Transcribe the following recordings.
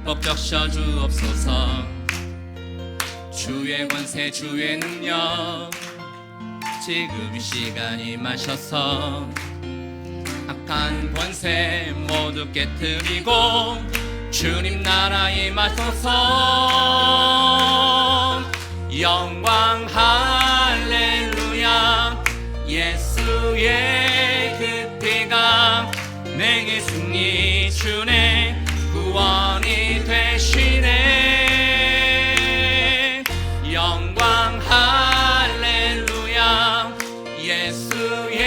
흠뻑 적셔 주옵소서. 주의 권세 주의 능력 지금 이 시간이 마셔서 악한 권세 모두 깨뜨리고 주님 나라 임하소서. 영광 할렐루야. 예수의 그 피가 내게 승리 주네 구원이 되시네. 영광 할렐루야. 예수의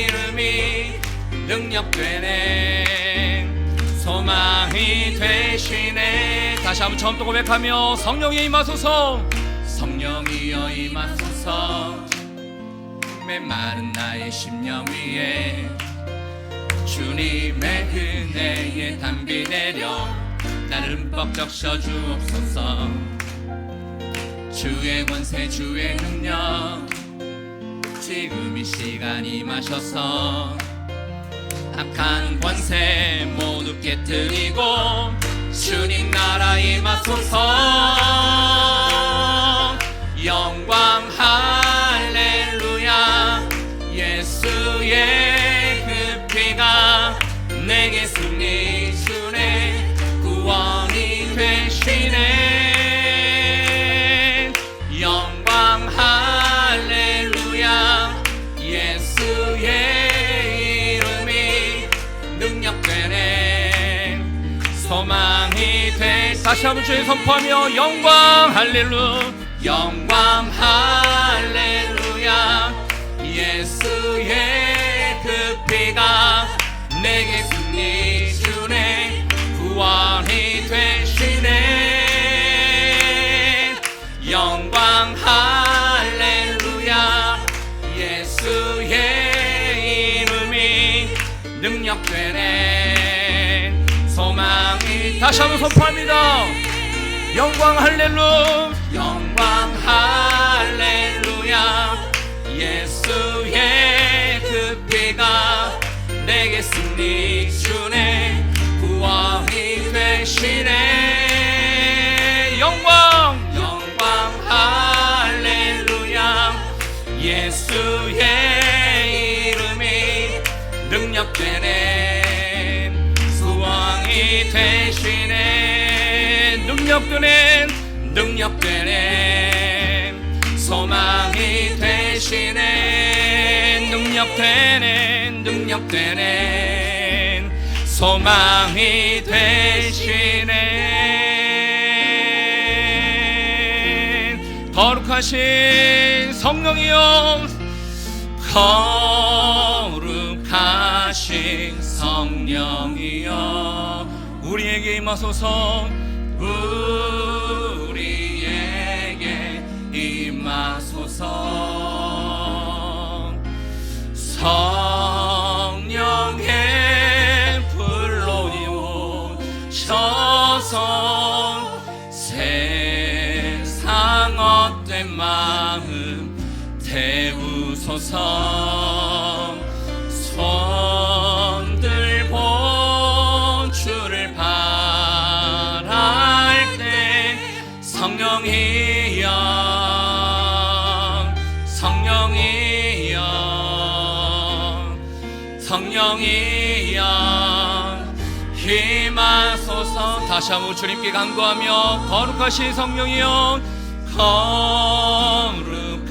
이름이 능력되네 소망이 되시네. 다시 한번 처음부터 고백하며 성령이 임하소서. 성령이여 임하소서. 메마른 나의 심령 위에 주님의 은혜의 담비 내려 나를 흠뻑 적셔 주옵소서. 주의 권세 주의 능력 지금 이 시간 임하셔서 악한 권세 모두 깨뜨리고 주님 나라 임하소서. 영광 할렐루야. 예수의 그 피가 내게 승리 주네 구원이 되시네. 영광 할렐루야. 예수의 이름이 능력되네 소망이 되. 다시 한번 주의 선포하며 영광 할렐루야. 영광 할렐루야. 예수의 그 피가 내게 승리 주네 구원이 되시네. 영광 할렐루야. 예수의 이름이 능력되네 소망이. 다시 한번 선포합니다. 영광 할렐루야. 영광 할렐루야. 예수의 그 피가 내게 승리 주네 구원이 되시네. 영광 할렐루야. 예수의 이름이 능력되네 소망이 되시네. 능력되네 소망이 되시네. 능력되네 소망이 되시네. 거룩하신 성령이여 거룩하신 성령이여 우리에게 임하소서. 우리에게 임하소서. 성령의 불로 오셔서 세상 헛된 마음 태우소서. 손들고 주를 바랄 때 성령이여 성령이여 임하소서. 다시 한번 주님께 간구하며 거룩하신 성령이여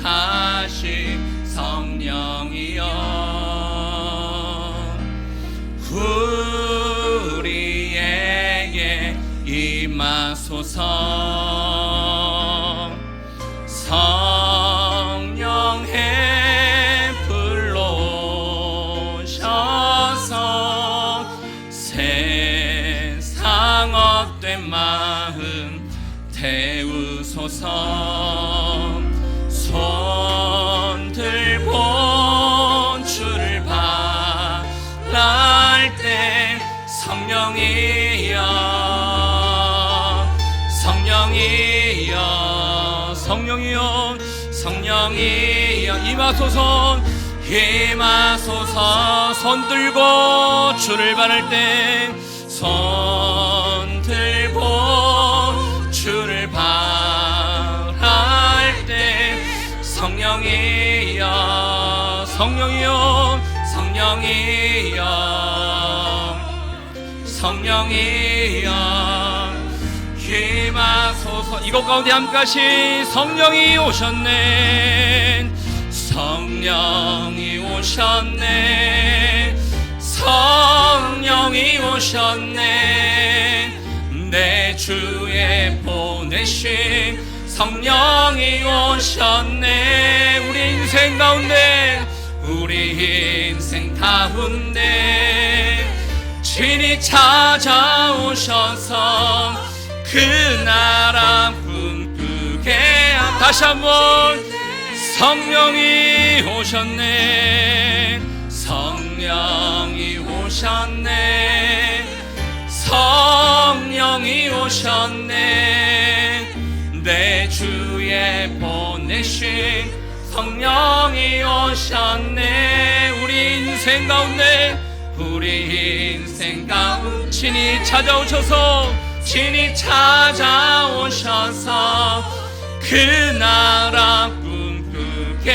거룩하신 성령이여 우리에게 임하소서. 성령의 불로 오셔서 세상 헛된 마음 태우소서. 손들고 주를 바랄 때 성령이여 임하소서. 임하소서. 손들고 주를 바랄 때 손들 성령이여 성령이여 성령이여 성령이여 임하소서. 이곳 가운데 함께하신 성령이 오셨네. 성령이 오셨네. 성령이 오셨네. 내 주에 보내신 성령이 오셨네. 우리 인생 가운데 우리 인생 가운데 친히 찾아오셔서 그 나라 꿈꾸게 다시 한번 성령이 오셨네. 성령이 오셨네. 성령이 오셨네. 내 주에 보내신 성령이 오셨네. 우리 인생 가운데 우리 인생 가운데 친히 찾아오셔서 친히 찾아오셔서 그 나라 꿈꾸게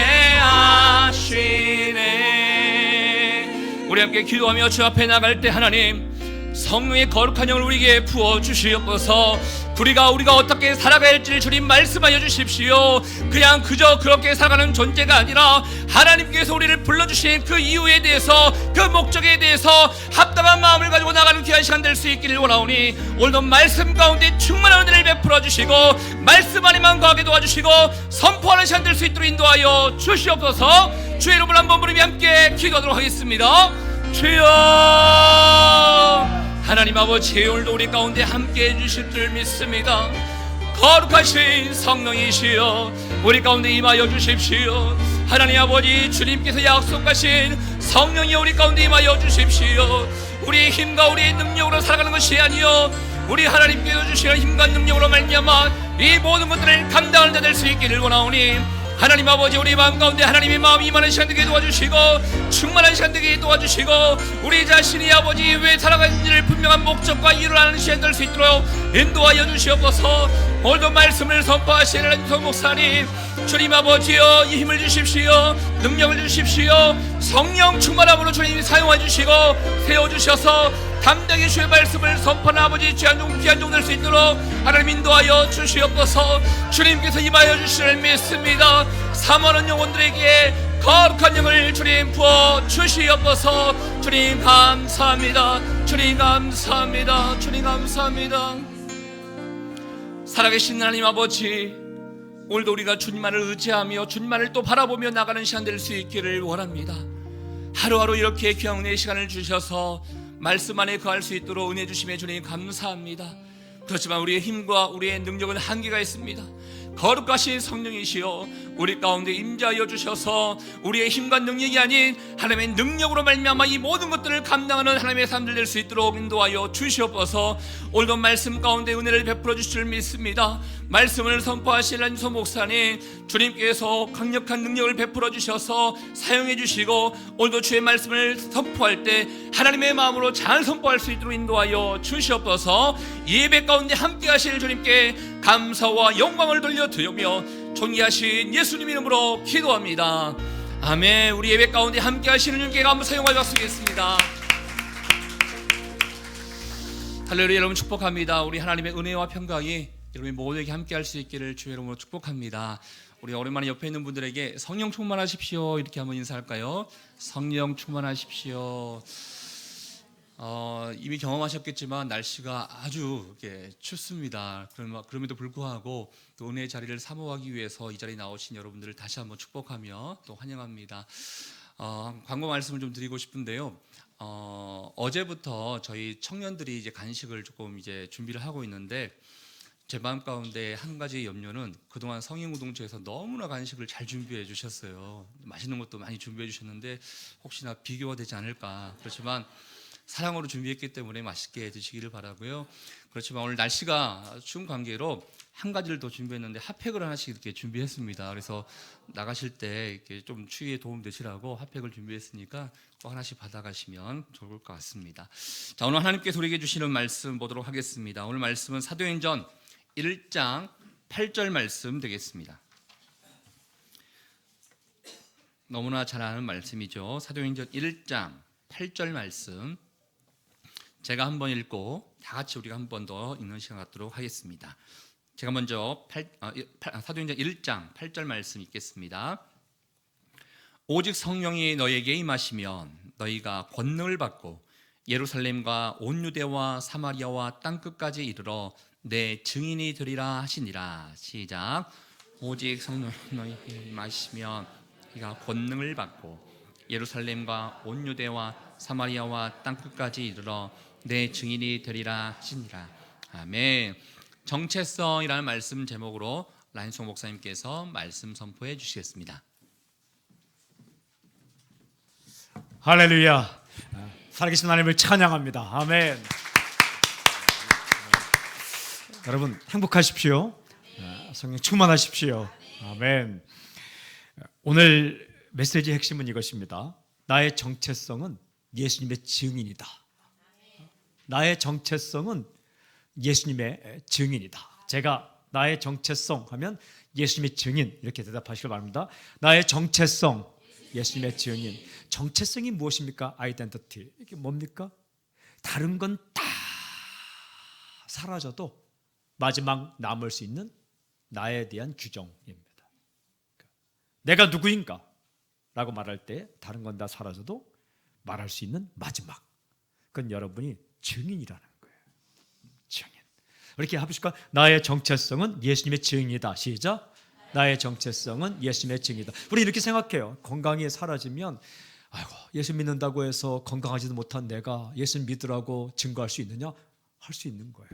하시네. 우리 함께 기도하며 주 앞에 나갈 때 하나님 성령의 거룩한 영을 우리에게 부어주시옵소서. 우리가 어떻게 살아가야 할지를 주님 말씀하여 주십시오. 그냥 그저 그렇게 살아가는 존재가 아니라 하나님께서 우리를 불러주신 그 이유에 대해서 그 목적에 대해서 합당한 마음을 가지고 나가는 귀한 시간 될 수 있기를 원하오니 오늘도 말씀 가운데 충만한 은혜를 베풀어 주시고 말씀 안에만 거하게 도와주시고 선포하는 시간 될 수 있도록 인도하여 주시옵소서. 주의 이름을 한번 부르며 함께 기도하도록 하겠습니다. 주여 하나님 아버지 오늘도 우리 가운데 함께 해주실 줄 믿습니다. 거룩하신 성령이시여 우리 가운데 임하여 주십시오. 하나님 아버지 주님께서 약속하신 성령이 우리 가운데 임하여 주십시오. 우리의 힘과 우리의 능력으로 살아가는 것이 아니요 우리 하나님께서 주시는 힘과 능력으로 말미암아 이 모든 것들을 감당하는 자 될 수 있기를 원하오니 하나님 아버지 우리 마음 가운데 하나님의 마음이 임하는 시간 되게 도와주시고 충만한 시간 되게 도와주시고 우리 자신이 아버지 왜 살아가는지를 분명한 목적과 이유를 아는 시간 될 수 있도록 인도하여 주시옵소서. 오늘도 말씀을 선포하시는 하나님 목사님 주님 아버지여 이 힘을 주십시오. 능력을 주십시오. 성령 충만함으로 주님 사용해 주시고 세워주셔서 담대하게 주의 말씀을 선포하는 아버지 귀한 종 될 수 있도록 하나님 인도하여 주시옵소서. 주님께서 임하여 주시를 믿습니다. 사모하는 영혼들에게 거룩한 영을 주님 부어 주시옵소서. 주님 감사합니다. 주님 감사합니다. 주님 감사합니다. 살아계신 하나님 아버지 오늘도 우리가 주님만을 의지하며 주님만을 또 바라보며 나가는 시간 될 수 있기를 원합니다. 하루하루 이렇게 귀한 은혜의 시간을 주셔서 말씀 안에 거할 수 있도록 은혜 주심에 주님 감사합니다. 그렇지만 우리의 힘과 우리의 능력은 한계가 있습니다. 거룩하신 성령이시여 우리 가운데 임재하여 주셔서 우리의 힘과 능력이 아닌 하나님의 능력으로 말미암아 이 모든 것들을 감당하는 하나님의 사람들 될 수 있도록 인도하여 주시옵소서. 오늘도 말씀 가운데 은혜를 베풀어 주실 줄 믿습니다. 말씀을 선포하실 란소 목사님 주님께서 강력한 능력을 베풀어 주셔서 사용해 주시고 오늘도 주의 말씀을 선포할 때 하나님의 마음으로 잘 선포할 수 있도록 인도하여 주시옵소서. 예배 가운데 함께 하실 주님께 감사와 영광을 돌려드리며 존귀하신 예수님 이름으로 기도합니다. 아멘. 우리 예배 가운데 함께 하시는 주님께 감사 사용하여 받겠습니다. 할렐루야. 여러분 축복합니다. 우리 하나님의 은혜와 평강이 여러분 모두에게 함께 할 수 있기를 주의 이름으로 축복합니다. 우리 오랜만에 옆에 있는 분들에게 성령 충만하십시오 이렇게 한번 인사할까요? 성령 충만하십시오. 이미 경험하셨겠지만 날씨가 아주 춥습니다. 그럼에도 불구하고 또 은혜의 자리를 사모하기 위해서 이 자리에 나오신 여러분들을 다시 한번 축복하며 또 환영합니다. 광고 말씀을 좀 드리고 싶은데요. 어제부터 저희 청년들이 이제 간식을 조금 이제 준비를 하고 있는데 제 마음 가운데 한 가지 염려는 그동안 성인 공동체에서 너무나 간식을 잘 준비해 주셨어요. 맛있는 것도 많이 준비해 주셨는데 혹시나 비교가 되지 않을까. 그렇지만 사랑으로 준비했기 때문에 맛있게 드시기를 바라고요. 그렇지만 오늘 날씨가 추운 관계로 한 가지를 더 준비했는데 핫팩을 하나씩 이렇게 준비했습니다. 그래서 나가실 때 이렇게 좀 추위에 도움 되시라고 핫팩을 준비했으니까 꼭 하나씩 받아가시면 좋을 것 같습니다. 자, 오늘 하나님께서 우리에게 주시는 말씀 보도록 하겠습니다. 오늘 말씀은 사도행전 1장 8절 말씀 되겠습니다. 너무나 잘 아는 말씀이죠. 사도행전 1장 8절 말씀 제가 한번 읽고 다 같이 우리가 한 번 더 읽는 시간 갖도록 하겠습니다. 제가 먼저 사도행전 1장 8절 말씀 읽겠습니다. 오직 성령이 너희에게 임하시면 너희가 권능을 받고 예루살렘과 온 유대와 사마리아와 땅끝까지 이르러 내 증인이 되리라 하시니라. 시작. 오직 성령이 너희에게 임하시면 너희가 권능을 받고 예루살렘과 온 유대와 사마리아와 땅끝까지 이르러 내 증인이 되리라 하시니라. 아멘. 정체성이라는 말씀 제목으로 라인송 목사님께서 말씀 선포해 주시겠습니다. 할렐루야. 살아계신 하나님을 찬양합니다. 아멘. 여러분 행복하십시오. 성령 충만하십시오. 아멘. 오늘 메시지의 핵심은 이것입니다. 나의 정체성은 예수님의 증인이다. 나의 정체성은 예수님의 증인이다. 제가 나의 정체성 하면 예수님의 증인 이렇게 대답하시길 바랍니다. 나의 정체성 예수님의 증인. 정체성이 무엇입니까? 아이덴티티. 이게 뭡니까? 다른 건 다 사라져도 마지막 남을 수 있는 나에 대한 규정입니다. 내가 누구인가? 라고 말할 때 다른 건 다 사라져도 말할 수 있는 마지막. 그건 여러분이 증인이라는 거예요. 증인. 이렇게 합시까? 나의 정체성은 예수님의 증인이다. 시작. 나의 정체성은 예수님의 증인이다. 우리 이렇게 생각해요. 건강이 사라지면 아이고 예수 믿는다고 해서 건강하지도 못한 내가 예수 믿으라고 증거할 수 있느냐? 할 수 있는 거예요.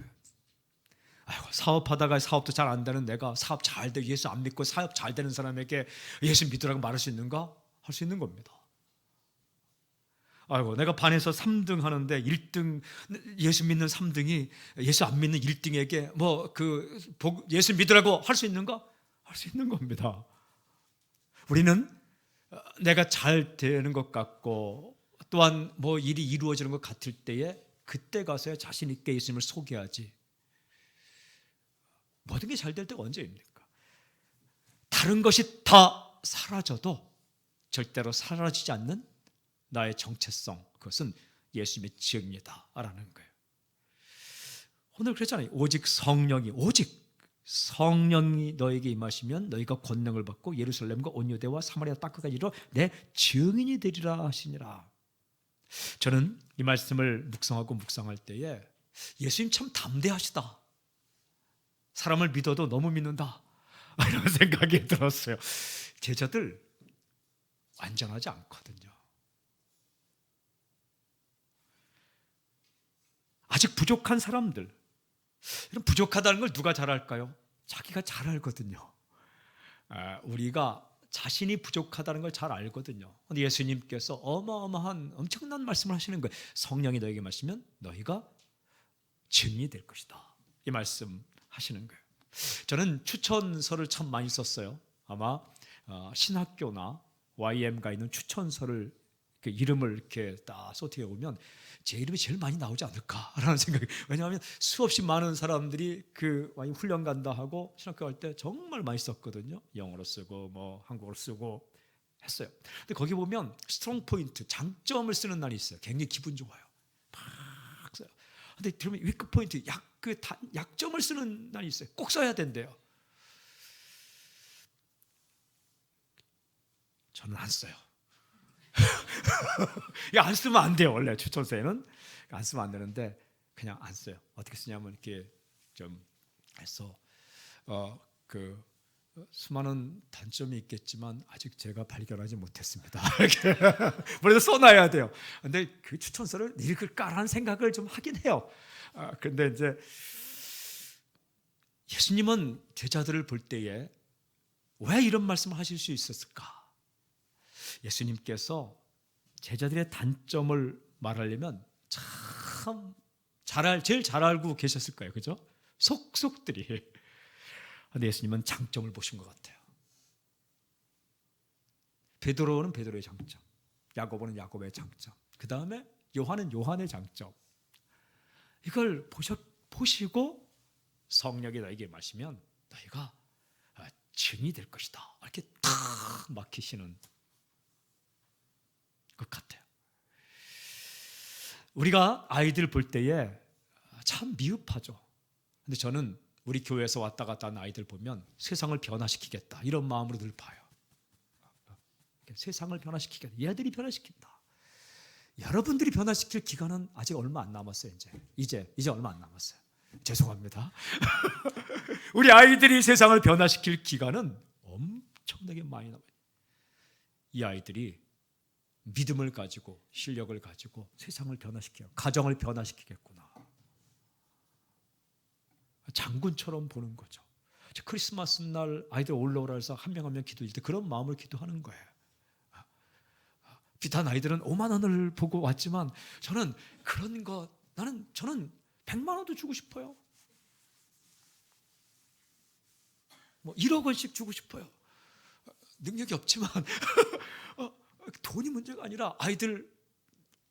아이고 사업하다가 사업도 잘 안 되는 내가 사업 잘 되고 예수 안 믿고 사업 잘 되는 사람에게 예수 믿으라고 말할 수 있는가? 할 수 있는 겁니다. 아이고 내가 반에서 3등 하는데 1등 예수 믿는 3등이 예수 안 믿는 1등에게 예수 믿으라고 할 수 있는가? 할 수 있는 겁니다. 우리는 내가 잘 되는 것 같고 또한 일이 이루어지는 것 같을 때에 그때 가서야 자신 있게 예수님을 소개하지. 모든 게 잘 될 때가 언제입니까? 다른 것이 다 사라져도 절대로 사라지지 않는 나의 정체성, 그것은 예수님의 증이다라는 거예요. 오늘 그랬잖아요. 오직 성령이 너에게 임하시면 너희가 권능을 받고 예루살렘과 온 유대와 사마리아 땅끝까지 이르러 내 증인이 되리라 하시니라. 저는 이 말씀을 묵상할 때에 예수님 참 담대하시다. 사람을 믿어도 너무 믿는다. 이런 생각이 들었어요. 제자들 완전하지 않거든요. 아직 부족한 사람들. 이런 부족하다는 걸 누가 잘 알까요? 자기가 잘 알거든요. 우리가 자신이 부족하다는 걸 잘 알거든요. 근데 예수님께서 어마어마한 엄청난 말씀을 하시는 거예요. 성령이 너에게 마시면 너희가 증인이 될 것이다. 이 말씀 하시는 거예요. 저는 추천서를 참 많이 썼어요. 아마 신학교나 YM가 있는 추천서를 이름을 이렇게 딱 소티해 보면 제 이름이 제일 많이 나오지 않을까라는 생각이. 왜냐하면 수없이 많은 사람들이 훈련 간다 하고 신학교 갈 때 정말 많이 썼거든요. 영어로 쓰고 한국어로 쓰고 했어요. 근데 거기 보면 스트롱 포인트, 장점을 쓰는 날이 있어요. 굉장히 기분 좋아요. 막 써요. 근데 들으면 위크 포인트, 약점을 쓰는 날이 있어요. 꼭 써야 된대요. 저는 안 써요. 안 쓰면 안 돼요. 원래 추천서에는 안 쓰면 안 되는데 그냥 안 써요. 어떻게 쓰냐면 이렇게 좀 해서 수많은 단점이 있겠지만 아직 제가 발견하지 못했습니다. 그래서 써놔야 돼요. 근데 그 추천서를 읽을까라는 생각을 좀 하긴 해요. 그런데 이제 예수님은 제자들을 볼 때에 왜 이런 말씀을 하실 수 있었을까? 예수님께서 제자들의 단점을 말하려면 참 제일 잘 알고 계셨을 거예요. 그죠? 속속들이. 그런데 예수님은 장점을 보신 것 같아요. 베드로는 베드로의 장점, 야고보는 야고보의 장점, 그 다음에 요한은 요한의 장점. 이걸 보시고 성령이 너에게 마시면 너희가 증이 될 것이다. 이렇게 탁 막히시는 것 같아요. 우리가 아이들 볼 때에 참 미흡하죠. 근데 저는 우리 교회에서 왔다 갔다 하는 아이들 보면 세상을 변화시키겠다 이런 마음으로 늘 봐요. 세상을 변화시키겠다. 얘들이 변화시킨다. 여러분들이 변화시킬 기간은 아직 얼마 안 남았어요. 이제 얼마 안 남았어요. 죄송합니다. 우리 아이들이 세상을 변화시킬 기간은 엄청나게 많이 남아요. 이 아이들이 믿음을 가지고 실력을 가지고 세상을 변화시켜요. 가정을 변화시키겠구나. 장군처럼 보는 거죠. 크리스마스 날 아이들 올라오라 해서 한 명 한 명 기도할 때 그런 마음을 기도하는 거예요. 비단 아이들은 5만 원을 보고 왔지만 저는 그런 거 저는 100만 원도 주고 싶어요. 뭐 1억 원씩 주고 싶어요. 능력이 없지만 돈이 문제가 아니라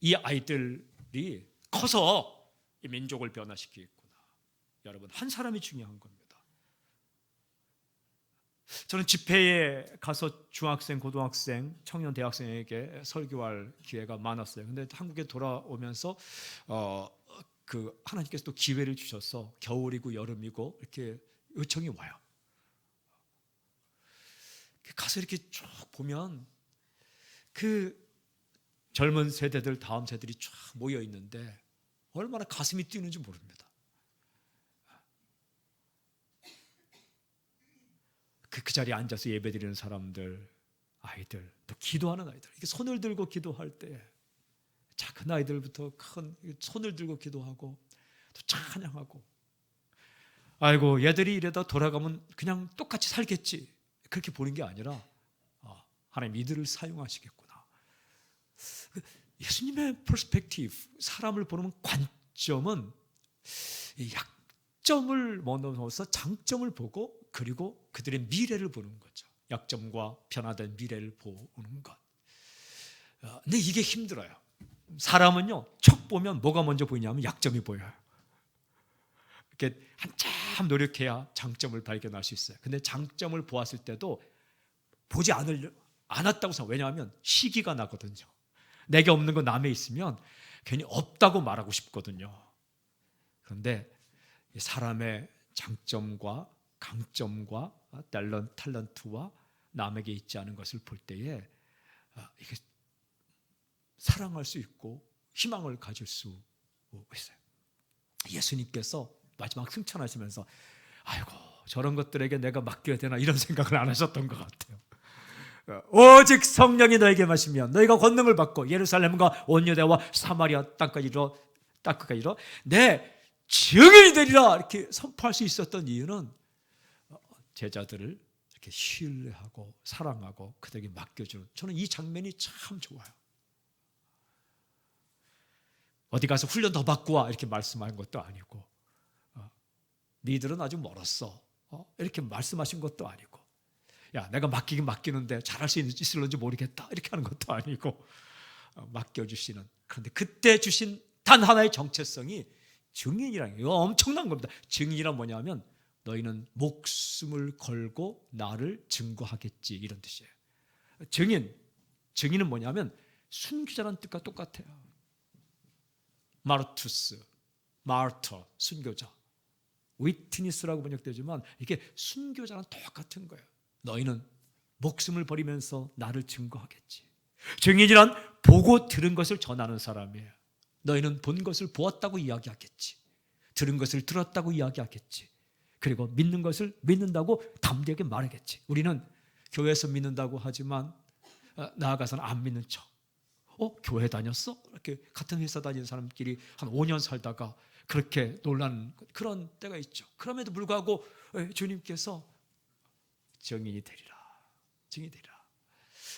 이 아이들이 커서 이 민족을 변화시키겠구나. 여러분, 한 사람이 중요한 겁니다. 저는 집회에 가서 중학생, 고등학생, 청년 대학생에게 설교할 기회가 많았어요. 근데 한국에 돌아오면서 하나님께서 또 기회를 주셔서 겨울이고 여름이고 이렇게 요청이 와요. 가서 이렇게 쭉 보면 그 젊은 세대들, 다음 세대들이 쫙 모여 있는데 얼마나 가슴이 뛰는지 모릅니다. 그 자리에 앉아서 예배드리는 사람들, 아이들, 또 기도하는 아이들, 이렇게 손을 들고 기도할 때 작은 아이들부터 큰 손을 들고 기도하고 또 찬양하고, 아이고 얘들이 이러다 돌아가면 그냥 똑같이 살겠지 그렇게 보는 게 아니라 하나님 이들을 사용하시겠구나. 예수님의 퍼스펙티브, 사람을 보는 관점은 약점을 넘어서 장점을 보고 그리고 그들의 미래를 보는 거죠. 약점과 변화된 미래를 보는 것. 근데 이게 힘들어요. 사람은요, 척 보면 뭐가 먼저 보이냐면 약점이 보여요. 이렇게 한참 노력해야 장점을 발견할 수 있어요. 근데 장점을 보았을 때도 보지 않았다고 생각해요. 왜냐하면 시기가 나거든요. 내게 없는 거 남에 있으면 괜히 없다고 말하고 싶거든요. 그런데 사람의 장점과 강점과 탤런트와 남에게 있지 않은 것을 볼 때에 이게 사랑할 수 있고 희망을 가질 수 있어요. 예수님께서 마지막 승천하시면서 아이고 저런 것들에게 내가 맡겨야 되나 이런 생각을 안 하셨던 것 같아요. 오직 성령이 너에게 마시면 너희가 권능을 받고 예루살렘과 온 유대와 사마리아 땅까지 이르러 내 증인이 되리라 이렇게 선포할 수 있었던 이유는 제자들을 이렇게 신뢰하고 사랑하고 그들에게 맡겨주는, 저는 이 장면이 참 좋아요. 어디 가서 훈련 더 받고 와 이렇게 말씀하는 것도 아니고 니들은 아직 멀었어 이렇게 말씀하신 것도 아니고, 야 내가 맡기긴 맡기는데 잘할 수 있을런지 모르겠다 이렇게 하는 것도 아니고 맡겨주시는, 그런데 그때 주신 단 하나의 정체성이 증인이라는 게 이거 엄청난 겁니다. 증인이란 뭐냐면 너희는 목숨을 걸고 나를 증거하겠지 이런 뜻이에요. 증인은 뭐냐면 순교자라는 뜻과 똑같아요. 마르투스, 마르터, 순교자. 위트니스라고 번역되지만 이게 순교자랑 똑같은 거예요. 너희는 목숨을 버리면서 나를 증거하겠지. 증인이란 보고 들은 것을 전하는 사람이에요. 너희는 본 것을 보았다고 이야기하겠지. 들은 것을 들었다고 이야기하겠지. 그리고 믿는 것을 믿는다고 담대하게 말하겠지. 우리는 교회에서 믿는다고 하지만 나아가서는 안 믿는 척. 교회 다녔어? 이렇게 같은 회사 다니는 사람끼리 한 5년 살다가 그렇게 놀라는 그런 때가 있죠. 그럼에도 불구하고 주님께서 증인이 되리라. 증인이 되리라.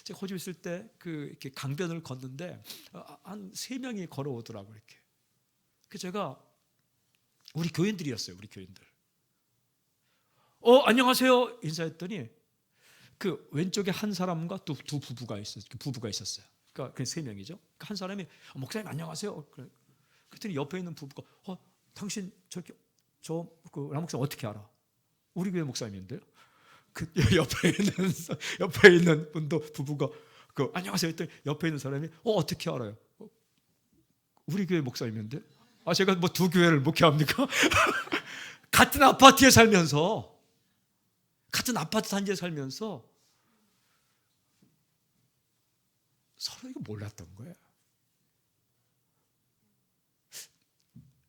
제가 호주 있을 때 이렇게 강변을 걷는데 한 3명이 걸어오더라고요. 이렇게. 그 제가 우리 교인들이었어요. 우리 교인들. 안녕하세요 인사했더니 그 왼쪽에 한 사람과 두 부부가 있었어요. 그러니까 그 3명이죠. 한 사람이 목사님 안녕하세요. 그랬더니 옆에 있는 부부가 당신 그 람 목사 어떻게 알아? 우리 교회 목사님인데요. 그 옆에 있는 분도 부부가 안녕하세요 했더니 옆에 있는 사람이 어떻게 알아요? 우리 교회 목사님인데? 제가 뭐 두 교회를 목회합니까? 같은 아파트에 살면서, 같은 아파트 단지에 살면서 서로 이거 몰랐던 거예요.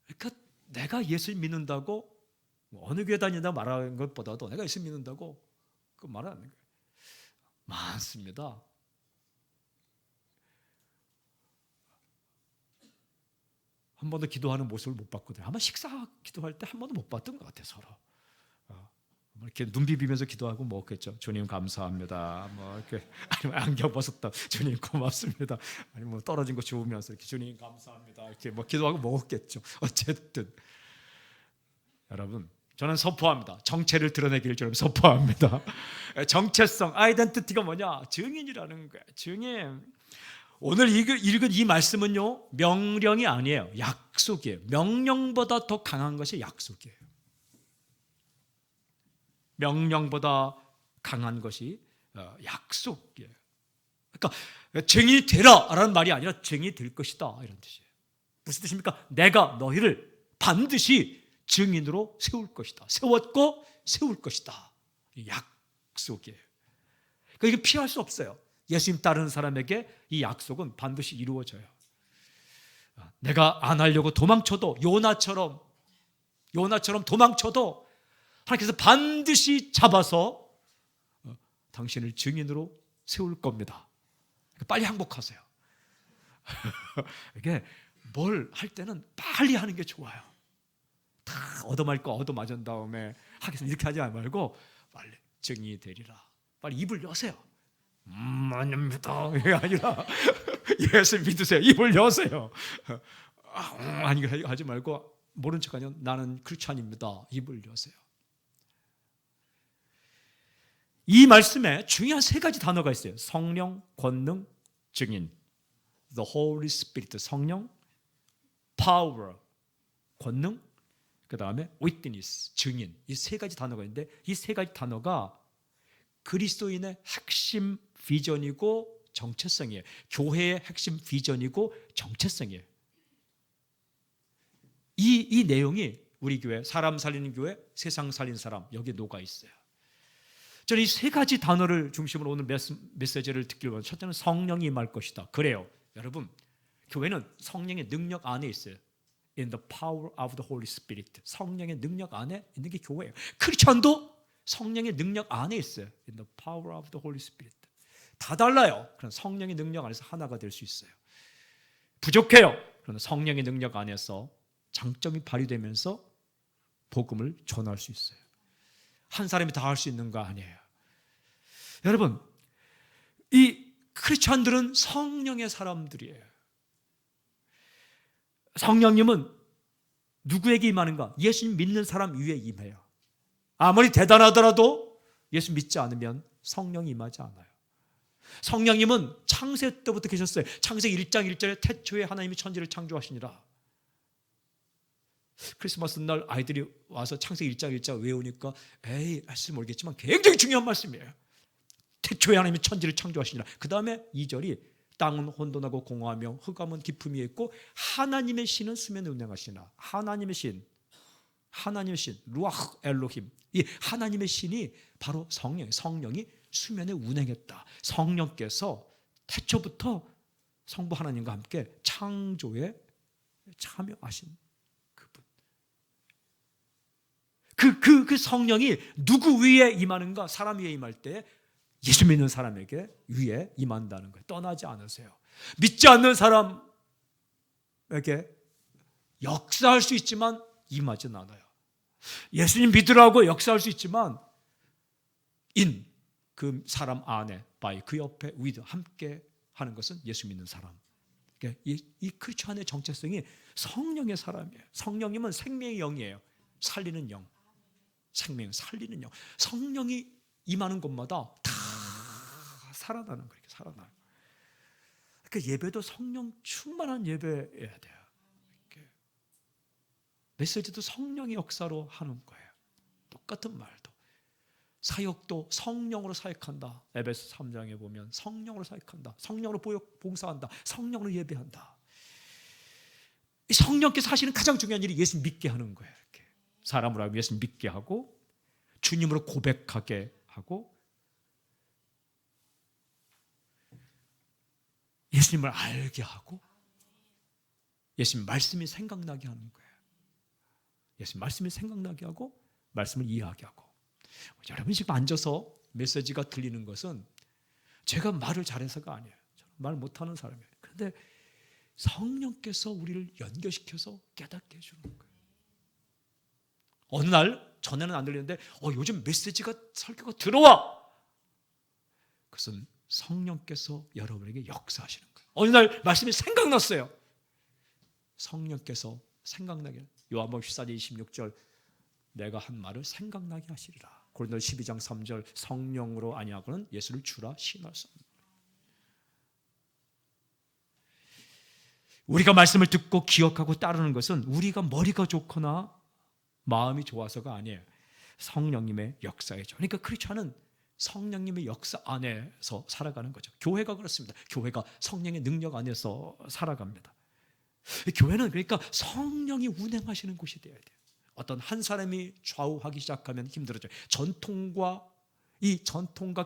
그러니까 내가 예수 믿는다고 어느 교회 다닌다 말하는 것보다도 내가 예수 믿는다고 그 말하는 거예요. 많습니다. 한 번도 기도하는 모습을 못 봤거든요. 아마 식사 기도할 때 한 번도 못 봤던 것 같아요. 서로 이렇게 눈 비비면서 기도하고 먹겠죠. 주님 감사합니다. 뭐 이렇게 아니면 안경 벗었다. 주님 고맙습니다. 아니면 뭐 떨어진 거 주우면서 이렇게 주님 감사합니다. 이렇게 뭐 기도하고 먹었겠죠. 어쨌든 여러분, 저는 선포합니다. 정체를 드러내기를 저는 선포합니다. 정체성, 아이덴티티가 뭐냐? 증인이라는 거예요. 증인. 오늘 읽은 이 말씀은요, 명령이 아니에요. 약속이에요. 명령보다 더 강한 것이 약속이에요. 명령보다 강한 것이 약속이에요. 그러니까 증인이 되라라는 말이 아니라 증인이 될 것이다 이런 뜻이에요. 무슨 뜻입니까? 내가 너희를 반드시 증인으로 세울 것이다. 세웠고 세울 것이다. 약속이에요. 그러니까 이게 피할 수 없어요. 예수님 따르는 사람에게 이 약속은 반드시 이루어져요. 내가 안 하려고 도망쳐도 요나처럼 도망쳐도 하나님께서 반드시 잡아서 당신을 증인으로 세울 겁니다. 빨리 항복하세요. 이게 뭘 할 때는 빨리 하는 게 좋아요. 다 얻어맞을 거 얻어맞은 다음에 하겠습니다 이렇게 하지 말고 빨리 증인이 되리라. 빨리 입을 여세요. 아닙니다. 이게 아니라 예수 믿으세요. 입을 여세요. 아니 하지 말고 모른 척하면 나는 크리스찬입니다. 입을 여세요. 이 말씀에 중요한 세 가지 단어가 있어요. 성령, 권능, 증인. The Holy Spirit, 성령, power, 권능, 그 다음에 witness, 증인. 이 세 가지 단어가 있는데 이 세 가지 단어가 그리스도인의 핵심 비전이고 정체성이에요. 교회의 핵심 비전이고 정체성이에요. 이 내용이 우리 교회, 사람 살리는 교회, 세상 살리는 사람 여기에 녹아 있어요. 저는 이 세 가지 단어를 중심으로 오늘 메시지를 듣기를 원해요. 첫째는 성령이 임할 것이다. 그래요. 여러분, 교회는 성령의 능력 안에 있어요. In the power of the Holy Spirit. 성령의 능력 안에 있는 게 교회예요. 크리스천도 성령의 능력 안에 있어요. In the power of the Holy Spirit. 다 달라요. 그런 성령의 능력 안에서 하나가 될 수 있어요. 부족해요. 그러나 성령의 능력 안에서 장점이 발휘되면서 복음을 전할 수 있어요. 한 사람이 다 할 수 있는 거 아니에요. 여러분, 이 크리스천들은 성령의 사람들이에요. 성령님은 누구에게 임하는가? 예수님 믿는 사람 위에 임해요. 아무리 대단하더라도 예수 믿지 않으면 성령이 임하지 않아요. 성령님은 창세 때부터 계셨어요. 창세기 1장 1절에 태초에 하나님이 천지를 창조하시니라. 크리스마스 날 아이들이 와서 창세기 1장 1절 외우니까 에이 할지 모르겠지만 굉장히 중요한 말씀이에요. 태초에 하나님이 천지를 창조하시니라. 그 다음에 2절이 땅은 혼돈하고 공허하며 흑암은 기품이 있고 하나님의 신은 수면에 운행하시나. 하나님의 신 루아흐 엘로힘. 이 하나님의 신이 바로 성령이 수면에 운행했다. 성령께서 태초부터 성부 하나님과 함께 창조에 참여하신 그분. 그 성령이 누구 위에 임하는가? 사람 위에 임할 때 예수 믿는 사람에게 위에 임한다는 거예요. 떠나지 않으세요. 믿지 않는 사람에게 역사할 수 있지만 임하지는 않아요. 예수님 믿으라고 역사할 수 있지만 그 사람 안에 그 옆에 위드 함께 하는 것은 예수 믿는 사람. 이 크리스천의 정체성이 성령의 사람이에요. 성령님은 생명의 영이에요. 살리는 영. 생명 살리는 영. 성령이 임하는 곳마다 다 살아나는 거예요. 살아나요. 그러니까 예배도 성령 충만한 예배여야 돼요. 메시지도 성령의 역사로 하는 거예요. 똑같은 말도. 사역도 성령으로 사역한다. 에베소 3장에 보면 성령으로 사역한다. 성령으로 봉사한다. 성령으로 예배한다. 이 성령께서 하시는 가장 중요한 일이 예수 믿게 하는 거예요. 이렇게 사람으로 하여금 예수 믿게 하고 주님으로 고백하게 하고 예수님을 알게 하고 예수님 말씀이 생각나게 하는 거예요. 예수님 말씀이 생각나게 하고 말씀을 이해하게 하고. 여러분이 지금 앉아서 메시지가 들리는 것은 제가 말을 잘해서가 아니에요. 저는 말 못하는 사람이에요. 그런데 성령께서 우리를 연결시켜서 깨닫게 해주는 거예요. 어느 날 전에는 안 들리는데 요즘 메시지가 설교가 들어와. 그것은 성령께서 여러분에게 역사하시는 거예요. 어느 날 말씀이 생각났어요. 성령께서 생각나게. 요한복음 14장 26절 내가 한 말을 생각나게 하시리라. 고린도서 12장 3절 성령으로 아니하고는 예수를 주라 시인할 수 없는. 우리가 말씀을 듣고 기억하고 따르는 것은 우리가 머리가 좋거나 마음이 좋아서가 아니에요. 성령님의 역사이죠. 그러니까 크리스천은 성령님의 역사 안에서 살아가는 거죠. 교회가 그렇습니다. 교회가 성령의 능력 안에서 살아갑니다. 교회는 그러니까 성령이 운행하시는 곳이 되어야 돼요. 어떤 한 사람이 좌우하기 시작하면 힘들어져요. 전통과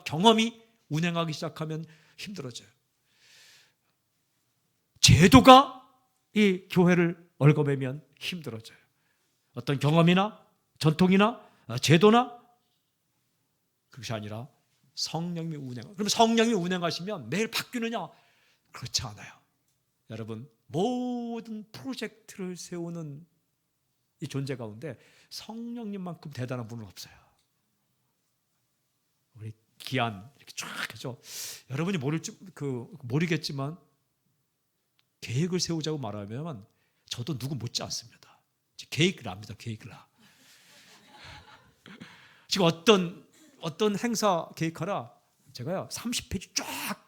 경험이 운행하기 시작하면 힘들어져요. 제도가 이 교회를 얽어매면 힘들어져요. 어떤 경험이나 전통이나 제도나 그것이 아니라 성령이 운행. 그럼 성령이 운행하시면 매일 바뀌느냐? 그렇지 않아요. 여러분, 모든 프로젝트를 세우는 이 존재 가운데 성령님만큼 대단한 분은 없어요. 우리 기한 이렇게 쫙 해서 여러분이 모르겠지만 계획을 세우자고 말하면 저도 누구 못지 않습니다. 계획을 합니다. 계획을 하. 지금 어떤 행사 계획하라 제가요 30페이지 쫙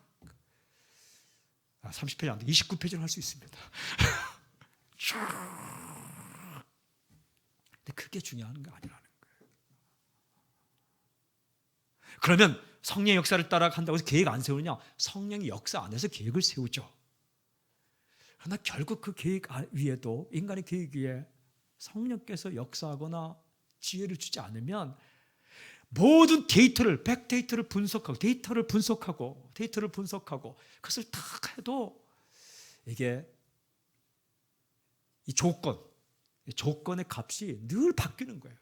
30페이지 안 돼. 29페이지를 할 수 있습니다. 쫙. 근데 그게 중요한 게 아니라는 거예요. 그러면 성령의 역사를 따라간다고 해서 계획 안 세우느냐? 성령의 역사 안에서 계획을 세우죠. 그러나 결국 그 계획 위에도 인간의 계획 위에 성령께서 역사하거나 지혜를 주지 않으면 모든 백데이터를 분석하고 데이터를 분석하고 그것을 다 해도 이게 이 조건의 값이 늘 바뀌는 거예요.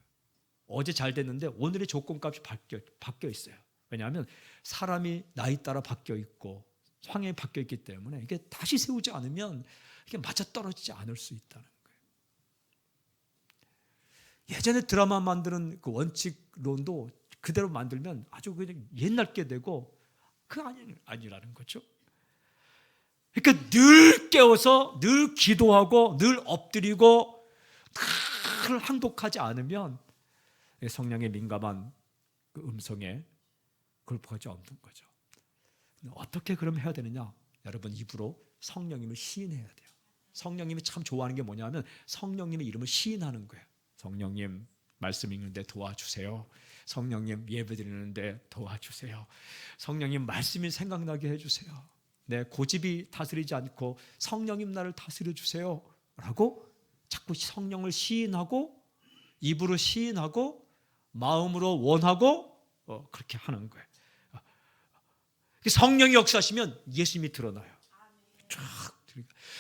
어제 잘 됐는데 오늘의 조건값이 바뀌어 있어요. 왜냐하면 사람이 나이 따라 바뀌어 있고 상황이 바뀌어 있기 때문에 이게 다시 세우지 않으면 이게 맞아떨어지지 않을 수 있다는 거예요. 예전에 드라마 만드는 그 원칙론도 그대로 만들면 아주 그냥 옛날 게 되고 아니라는 거죠. 그러니까 늘 깨워서 늘 기도하고 늘 엎드리고 늘 항복하지 않으면 성령의 민감한 그 음성에 굴복하지 않는 거죠. 어떻게 그럼 해야 되느냐? 여러분 입으로 성령님을 시인해야 돼요. 성령님이 참 좋아하는 게 뭐냐면 성령님의 이름을 시인하는 거예요. 성령님 말씀 읽는데 도와주세요. 성령님 예배드리는데 도와주세요. 성령님 말씀이 생각나게 해주세요. 내 고집이 다스리지 않고 성령님 나를 다스려 주세요 라고 자꾸 성령을 시인하고 입으로 시인하고 마음으로 원하고 그렇게 하는 거예요. 성령이 역사하시면 예수님이 드러나요.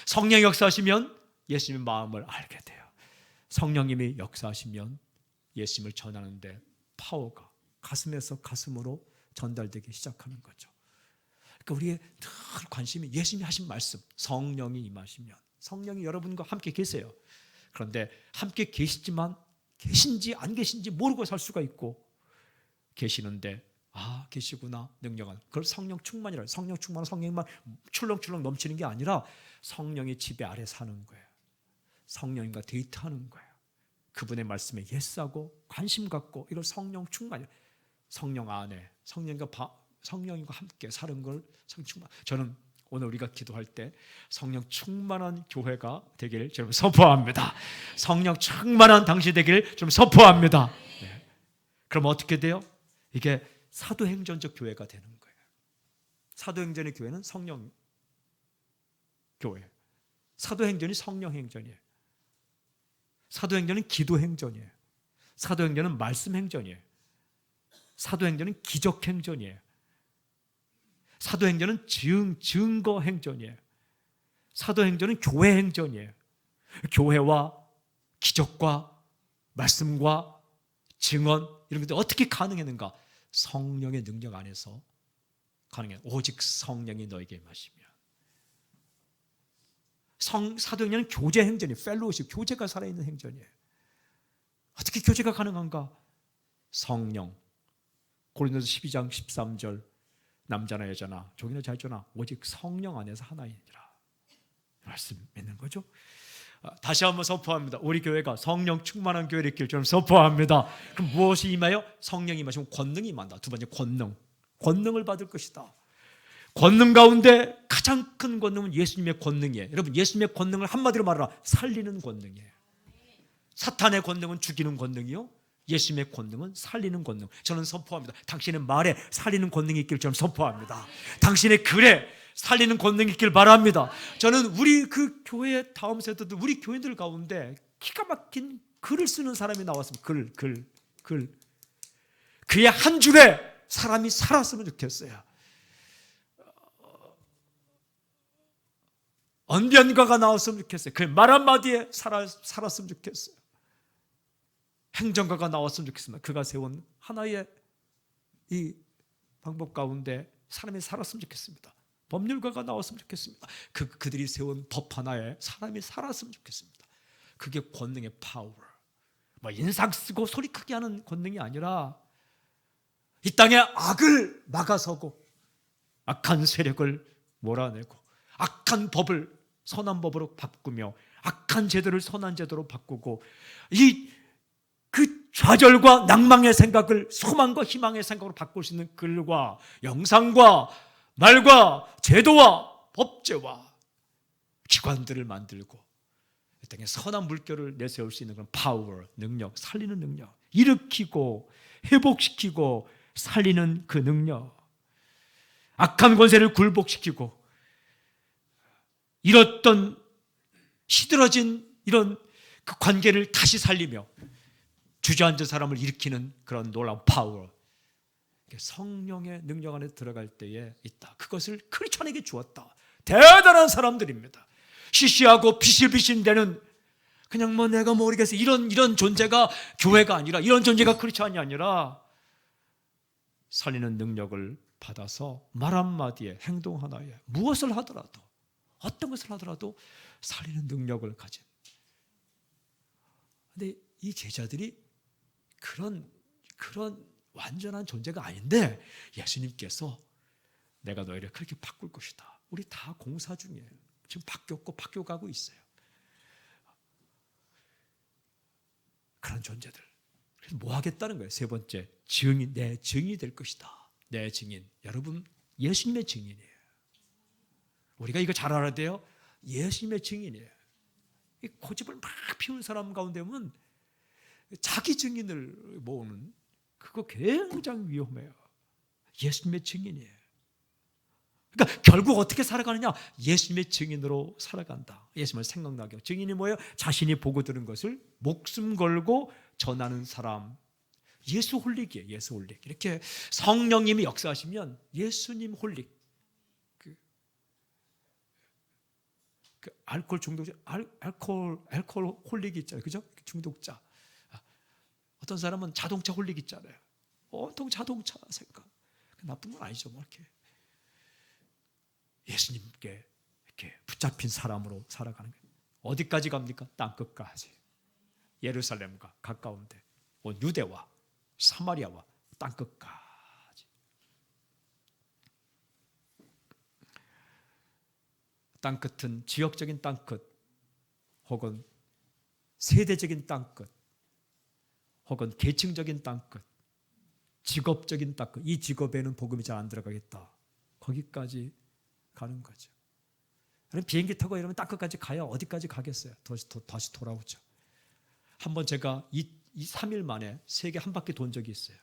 성령이 역사하시면 예수님의 마음을 알게 돼요. 성령님이 역사하시면 예수님을 전하는데 파워가 가슴에서 가슴으로 전달되기 시작하는 거죠. 그러니까 우리의 늘 관심이 예수님이 하신 말씀, 성령이 임하시면 성령이 여러분과 함께 계세요. 그런데 함께 계신지 안 계신지 모르고 살 수가 있고 계시는데 계시구나 능력은 그걸 성령 충만이라. 성령 충만은 성령만 출렁출렁 넘치는 게 아니라 성령의 지배 아래 사는 거예요. 성령님과 데이트하는 거예요. 그분의 말씀에 예스하고 관심 갖고 이걸 성령 충만이에요. 성령 안에 성령님과 함께 사는 걸 성령 충만. 저는 오늘 우리가 기도할 때 성령 충만한 교회가 되기를 좀 선포합니다. 성령 충만한 당시 되기를 좀 선포합니다. 네. 그럼 어떻게 돼요? 이게 사도행전적 교회가 되는 거예요. 사도행전의 교회는 성령 교회, 사도행전이 성령행전이에요. 사도행전은 기도행전이에요. 사도행전은 말씀행전이에요. 사도행전은 기적행전이에요. 사도행전은 증거행전이에요. 사도행전은 교회행전이에요. 교회와 기적과 말씀과 증언 이런 것들이 어떻게 가능했는가? 성령의 능력 안에서 가능해. 오직 성령이 너에게 임하시며. 사도행전은 교제 행전이에요. 펠로우십, 교제가 살아있는 행전이에요. 어떻게 교제가 가능한가? 성령. 고린도서 12장 13절 남자나 여자나 종이나 자유나 오직 성령 안에서 하나이니라. 말씀 믿는 거죠. 다시 한번 선포합니다. 우리 교회가 성령 충만한 교회를 있길 저는 선포합니다. 그럼 무엇이 임하여? 성령이 임하시면 권능이 임한다. 두 번째 권능을 받을 것이다. 권능 가운데 가장 큰 권능은 예수님의 권능이에요. 여러분, 예수님의 권능을 한마디로 말하라, 살리는 권능이에요. 사탄의 권능은 죽이는 권능이요, 예수님의 권능은 살리는 권능. 저는 선포합니다. 당신의 말에 살리는 권능이 있기를 저는 선포합니다. 당신의 글에 살리는 권능이 있길 바랍니다. 저는 우리 그 교회 다음 세대도 우리 교인들 가운데 기가 막힌 글을 쓰는 사람이 나왔으면 글 그의 한 줄에 사람이 살았으면 좋겠어요. 언변가가 나왔으면 좋겠어요. 그의 말 한마디에 살았으면 좋겠어요. 행정가가 나왔으면 좋겠습니다. 그가 세운 하나의 이 방법 가운데 사람이 살았으면 좋겠습니다. 법률가가 나왔으면 좋겠습니다. 그들이 세운 법 하나에 사람이 살았으면 좋겠습니다. 그게 권능의 파워. 뭐 인상 쓰고 소리 크게 하는 권능이 아니라 이 땅에 악을 막아서고 악한 세력을 몰아내고 악한 법을 선한 법으로 바꾸며 악한 제도를 선한 제도로 바꾸고 그 좌절과 낭망의 생각을 소망과 희망의 생각으로 바꿀 수 있는 글과 영상과 말과 제도와 법제와 기관들을 만들고 이 땅에 선한 물결을 내세울 수 있는 그런 파워, 능력, 살리는 능력, 일으키고 회복시키고 살리는 그 능력, 악한 권세를 굴복시키고 잃었던 시들어진 이런 그 관계를 다시 살리며 주저앉은 사람을 일으키는 그런 놀라운 파워, 성령의 능력 안에 들어갈 때에 있다. 그것을 크리스천에게 주었다. 대단한 사람들입니다. 시시하고 비실비실대는 그냥 뭐 내가 모르겠어 이런 존재가 교회가 아니라, 이런 존재가 크리스천이 아니라 살리는 능력을 받아서 말 한마디에 행동 하나에 무엇을 하더라도 어떤 것을 하더라도 살리는 능력을 가진. 근데 이 제자들이 그런 완전한 존재가 아닌데 예수님께서 내가 너희를 그렇게 바꿀 것이다. 우리 다 공사 중이에요. 지금 바뀌었고 바뀌어가고 있어요. 그런 존재들. 그래서 뭐 하겠다는 거예요? 세 번째, 증인, 내 증인이 될 것이다. 내 증인. 여러분, 예수님의 증인이에요. 우리가 이거 잘 알아야 돼요. 예수님의 증인이에요. 이 고집을 막 피우는 사람 가운데 보면 자기 증인을 모으는, 그거 굉장히 위험해요. 예수님의 증인이에요. 그러니까 결국 어떻게 살아가느냐? 예수님의 증인으로 살아간다. 예수님을 생각나게. 증인이 뭐예요? 자신이 보고 들은 것을 목숨 걸고 전하는 사람. 예수 홀릭이에요. 예수 홀릭. 이렇게 성령님이 역사하시면 예수님 홀릭. 그 알코올 중독자, 알코올 홀릭이 있잖아요. 그죠? 중독자. 어떤 사람은 자동차 홀릭 있잖아요. 온통 자동차 생각. 나쁜 건 아니죠. 뭐 이렇게 예수님께 이렇게 붙잡힌 사람으로 살아가는 거예요. 어디까지 갑니까? 땅끝까지. 예루살렘과 가까운데 유대와 사마리아와 땅끝까지. 땅끝은 지역적인 땅끝, 혹은 세대적인 땅끝, 혹은 계층적인 땅끝, 직업적인 땅끝. 이 직업에는 복음이 잘 안 들어가겠다. 거기까지 가는 거죠. 비행기 타고 이러면 땅끝까지 가야 어디까지 가겠어요? 다시 돌아오죠. 한번 제가 3일 만에 세계 한 바퀴 돈 적이 있어요.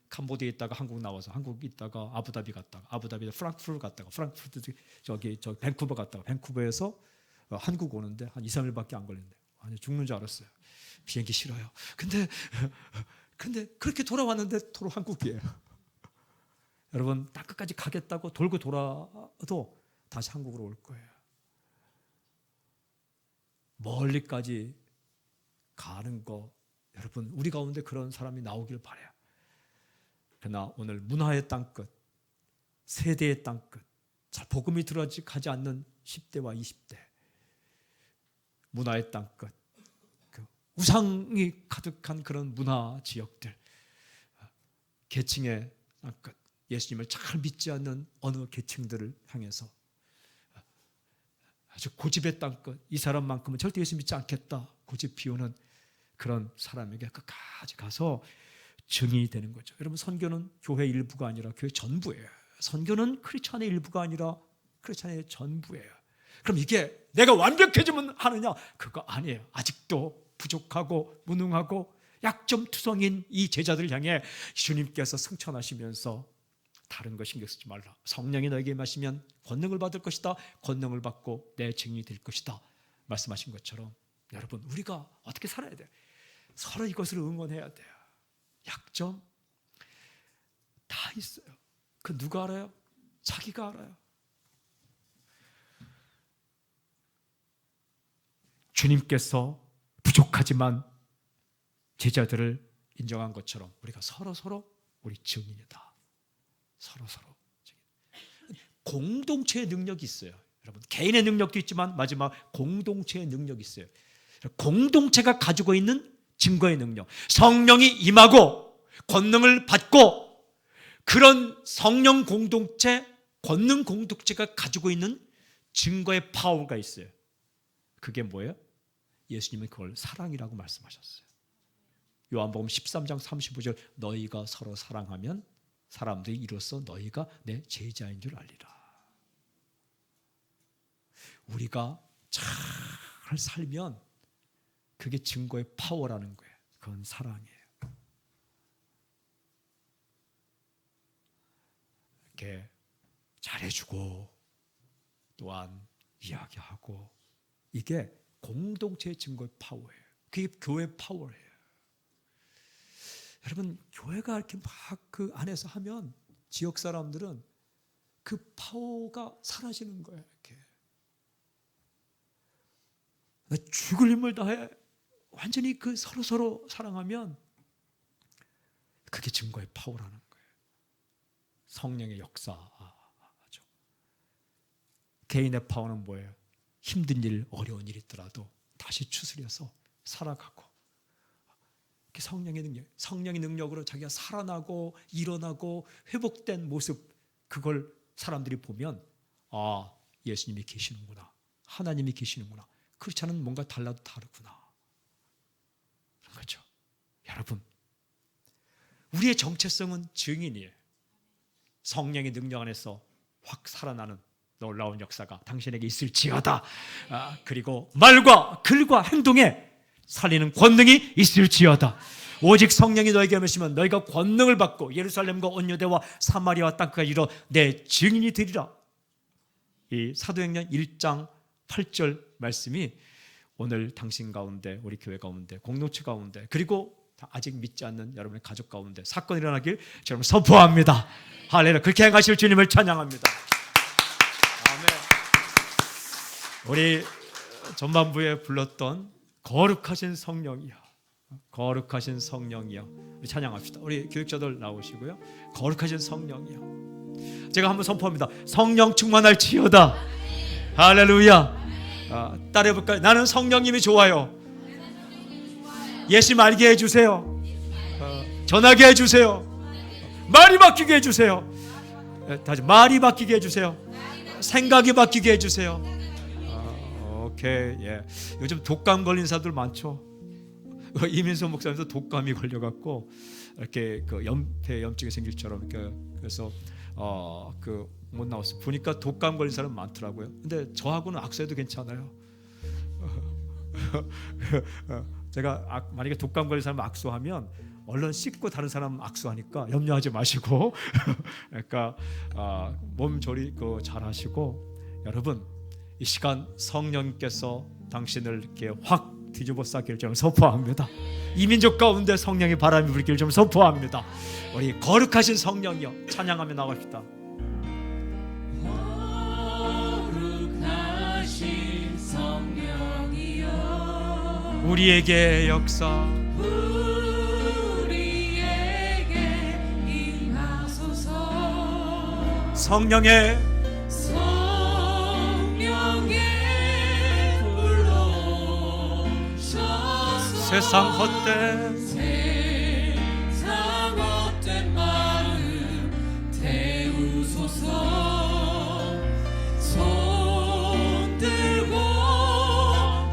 캄보디아에 있다가 한국 나와서 한국 있다가 아부다비 갔다가 아부다비에서 프랑크푸르트 갔다가 프랑크푸르트 저 밴쿠버 갔다가 밴쿠버에서 한국 오는데 한 2, 3일밖에 안 걸린대. 아니 죽는 줄 알았어요. 비행기 싫어요. 근데 그렇게 돌아왔는데 도로 한국이에요. 여러분 딱 끝까지 가겠다고 돌고 돌아도 다시 한국으로 올 거예요. 멀리까지 가는 거 여러분 우리 가운데 그런 사람이 나오길 바라요. 그러나 오늘 문화의 땅끝, 세대의 땅끝, 잘 복음이 들어가지 않는 10대와 20대, 문화의 땅끝, 그 우상이 가득한 그런 문화 지역들, 계층의 땅끝, 예수님을 잘 믿지 않는 어느 계층들을 향해서 아주 고집의 땅끝, 이 사람만큼은 절대 예수 믿지 않겠다 고집 피우는 그런 사람에게 끝까지 가서 증인이 되는 거죠. 여러분 선교는 교회 일부가 아니라 교회 전부예요. 선교는 크리스찬의 일부가 아니라 크리스찬의 전부예요. 그럼 이게 내가 완벽해지면 하느냐? 그거 아니에요. 아직도 부족하고 무능하고 약점투성인 이 제자들을 향해 주님께서 승천하시면서 다른 거 신경 쓰지 말라. 성령이 너에게 임하시면 권능을 받을 것이다. 권능을 받고 내 증인이 될 것이다. 말씀하신 것처럼 여러분 우리가 어떻게 살아야 돼요? 서로 이것을 응원해야 돼요. 약점 다 있어요. 그 누가 알아요? 자기가 알아요. 주님께서 부족하지만 제자들을 인정한 것처럼 우리가 서로 우리 증인이다. 서로 공동체의 능력이 있어요. 여러분 개인의 능력도 있지만 마지막 공동체의 능력이 있어요. 공동체가 가지고 있는 증거의 능력, 성령이 임하고 권능을 받고 그런 성령 공동체, 권능 공동체가 가지고 있는 증거의 파워가 있어요. 그게 뭐예요? 예수님은 그걸 사랑이라고 말씀하셨어요. 요한복음 13장 35절 너희가 서로 사랑하면 사람들이 이로써 너희가 내 제자인 줄 알리라. 우리가 잘 살면 그게 증거의 파워라는 거예요. 그건 사랑이에요. 이렇게 잘해주고 또한 이야기하고 이게 공동체의 증거의 파워예요. 그게 교회의 파워예요. 여러분 교회가 이렇게 막 그 안에서 하면 지역 사람들은 그 파워가 사라지는 거예요. 이렇게 나 죽을 힘을 다해 완전히 그 서로 사랑하면 그게 증거의 파워라는 거예요. 성령의 역사죠. 개인의 파워는 뭐예요? 힘든 일, 어려운 일이 있더라도 다시 추스려서 살아가고 성령의 능력, 성령의 능력으로 자기가 살아나고 일어나고 회복된 모습 그걸 사람들이 보면 아 예수님이 계시는구나, 하나님이 계시는구나. 그렇지 않으면 뭔가 달라도 다르구나. 그런 거죠. 여러분 우리의 정체성은 증인이에요. 성령의 능력 안에서 확 살아나는 놀라운 역사가 당신에게 있을지어다. 그리고 말과 글과 행동에 살리는 권능이 있을지어다. 오직 성령이 너에게 임하시면 너희가 권능을 받고 예루살렘과 온 유대와 사마리아와 땅까지 이르러 내 증인이 되리라. 이 사도행전 1장 8절 말씀이 오늘 당신 가운데, 우리 교회 가운데, 공동체 가운데, 그리고 아직 믿지 않는 여러분의 가족 가운데 사건이 일어나길 저는 선포합니다. 할렐루야. 그렇게 행하실 주님을 찬양합니다. 아멘. 우리 전반부에 불렀던 거룩하신 성령이여, 거룩하신 성령이여, 우리 찬양합시다. 우리 교육자들 나오시고요. 거룩하신 성령이여. 제가 한번 선포합니다. 성령 충만할지어다. 할렐루야. 따라해볼까요? 나는 성령님이 좋아요. 예수님 알게 해주세요. 전하게 해주세요. 말이 바뀌게 해주세요. 다시 말이 바뀌게 해주세요. 생각이 바뀌게 해주세요. 오케이. 예. 요즘 독감 걸린 사람들 많죠. 이민석 목사님도 독감이 걸려갖고 이렇게 그 폐 염증이 생길처럼 그래서 그 못 나왔어. 보니까 독감 걸린 사람 많더라고요. 근데 저하고는 악수해도 괜찮아요. 제가 만약에 독감 걸린 사람 악수하면 얼른 씻고 다른 사람 악수하니까 염려하지 마시고 그러니까 몸조리 잘 하시고, 여러분 이 시간 성령께서 당신을 이렇게 확 뒤집어 쌓기를 좀 선포합니다. 이 민족 가운데 성령의 바람이 불기를 좀 선포합니다. 우리 거룩하신 성령이여 찬양하며 나갑시다. 거룩하신 성령이여 우리에게 역사 우리에게 임하소서. 성령의 세상 헛된 마음 태우소서. 손 들고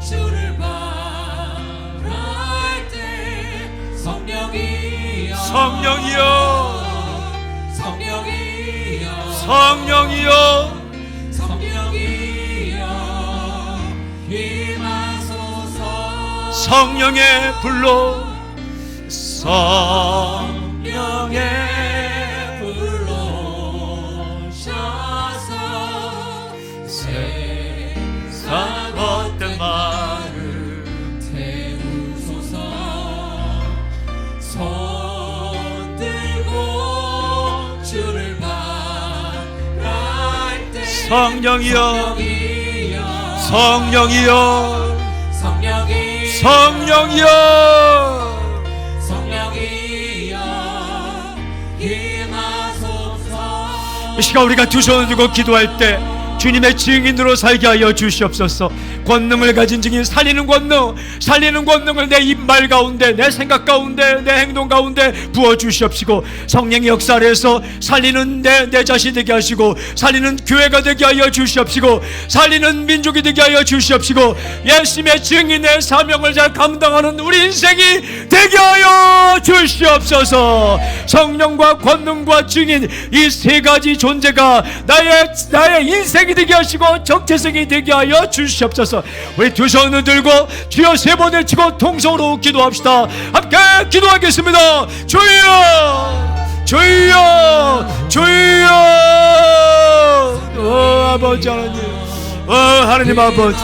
주를 바랄 때 성령이여 성령이여 성령이여 성령이여 성령이여 임하소서. 성령의 불로 성령의 불러셔서 세상 헛된 마음 태우소서. 손 들고 주를 바랄 때 성령이여 성령이여 성령이여 성령이여 성령이여 임하소서. 이 시간 우리가 두 손을 들고 기도할 때 주님의 증인으로 살게 하여 주시옵소서. 권능을 가진 증인, 살리는 권능을 내 입말 가운데, 내 생각 가운데, 내 행동 가운데 부어주시옵시고, 성령의 역사에서 살리는 내 자신 되게 하시고, 살리는 교회가 되게 하여 주시옵시고, 살리는 민족이 되게 하여 주시옵시고, 예수님의 증인의 사명을 잘 감당하는 우리 인생이 되게 하여 주시옵소서. 성령과 권능과 증인, 이 세 가지 존재가 나의 인생이 되게 하시고 정체성이 되게 하여 주시옵소서. 우리 두 손을 들고 주여 세 번 외치고 통성으로 기도합시다. 함께 기도하겠습니다. 주여 주여 주여. 아버지 하나님, 하나님 아버지,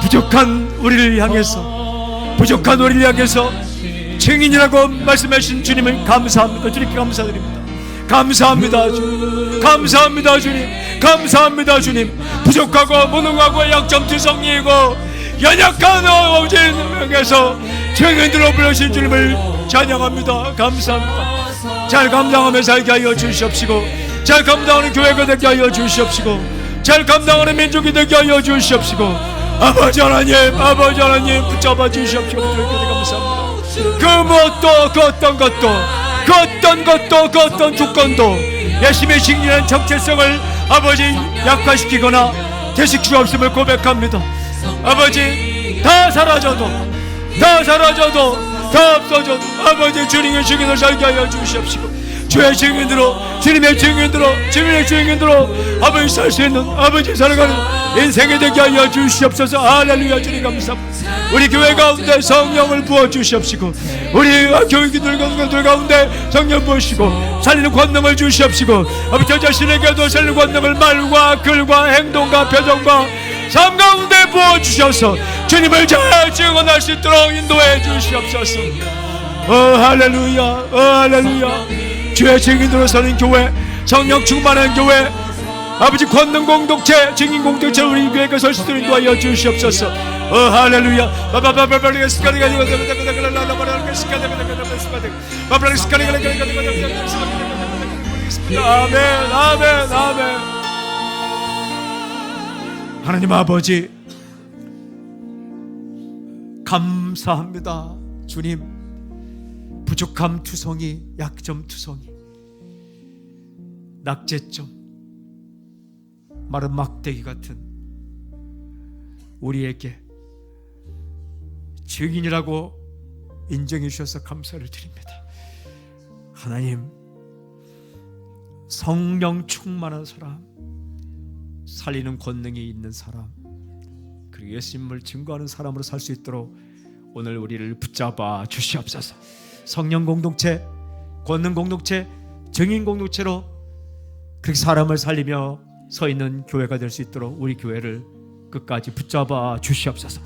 부족한 우리를 향해서 증인이라고 말씀하신 주님을 감사합니다. 주님께 감사드립니다. 감사합니다 주님. 감사합니다 주님. 감사합니다 주님. 부족하고 무능하고 약점투성이고 연약한 어제에서 증인들로 불러신 주님을 찬양합니다. 감사합니다. 잘 감당하며 살게 하여 주시옵시고, 잘 감당하는 교회가 되게 하여 주시옵시고, 잘 감당하는 민족이 되게 하여 주시옵시고, 아버지 하나님 붙잡아 주시옵시고, 감사합니다. 그 무엇도 그 어떤 것도 그 어떤 조건도 예수님의 직리한 정체성을 아버지 약화시키거나 되실 수 없음을 고백합니다. 아버지 다 사라져도 다 없어져도 아버지 주님의 증인을 살게 하여 주시옵시고, 주의 증인으로 주님의 증인으로 아버지 살 수 있는 아버지 살아가는 인생이 되게 하여 주시옵소서. 할렐루야. 주님 감사합니다. 우리 교회 가운데 성령을 부어 주시옵시고, 우리 교육인들 가운데 성령 부으시고 살리는 권능을 주시옵시고, 아버지 저 자신에게도 살리는 권능을 말과 글과 행동과 표정과 삶 가운데 부어 주셔서 주님을 잘 증언할 수 있도록 인도해 주시옵소서. 할렐루야. 할렐루야. 주의 증인으로 서는 교회, 성령 충만한 교회, 아버지 권능 공동체, 증인 공동체 우리 교회가 설 수 있도록 인도하여 주시옵소서. 할렐루야. 아멘. 하나님 아버지 감사합니다. 주님, 부족함 투성이, 약점 투성이, 낙제점, 마른 막대기 같은 우리에게 증인이라고 인정해 주셔서 감사를 드립니다. 하나님, 성령 충만한 사람, 살리는 권능이 있는 사람, 그리고 예수님을 증거하는 사람으로 살 수 있도록 오늘 우리를 붙잡아 주시옵소서. 성령 공동체, 권능 공동체, 증인 공동체로 그렇게 사람을 살리며 서 있는 교회가 될 수 있도록 우리 교회를 끝까지 붙잡아 주시옵소서.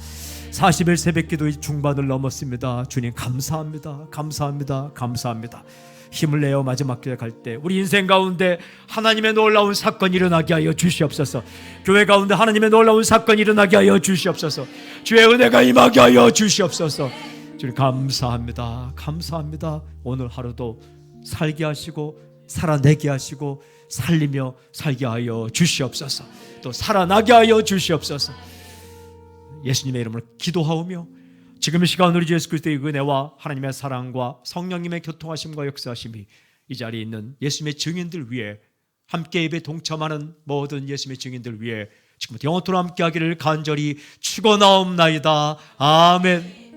40일 새벽기도의 중반을 넘었습니다. 주님 감사합니다. 감사합니다. 감사합니다. 힘을 내어 마지막 교회 갈 때 우리 인생 가운데 하나님의 놀라운 사건이 일어나게 하여 주시옵소서. 교회 가운데 하나님의 놀라운 사건이 일어나게 하여 주시옵소서. 주의 은혜가 임하게 하여 주시옵소서. 주님 감사합니다. 감사합니다. 오늘 하루도 살게 하시고 살아내게 하시고 살리며 살게 하여 주시옵소서. 또 살아나게 하여 주시옵소서. 예수님의 이름으로 기도하오며 지금 이 시간 우리 주 예수 그리스도의 은혜와 하나님의 사랑과 성령님의 교통하심과 역사하심이 이 자리에 있는 예수님의 증인들 위해 함께 예배에 동참하는 모든 예수님의 증인들 위해 지금부터 영원토록 함께하기를 간절히 축원하옵나이다. 아멘.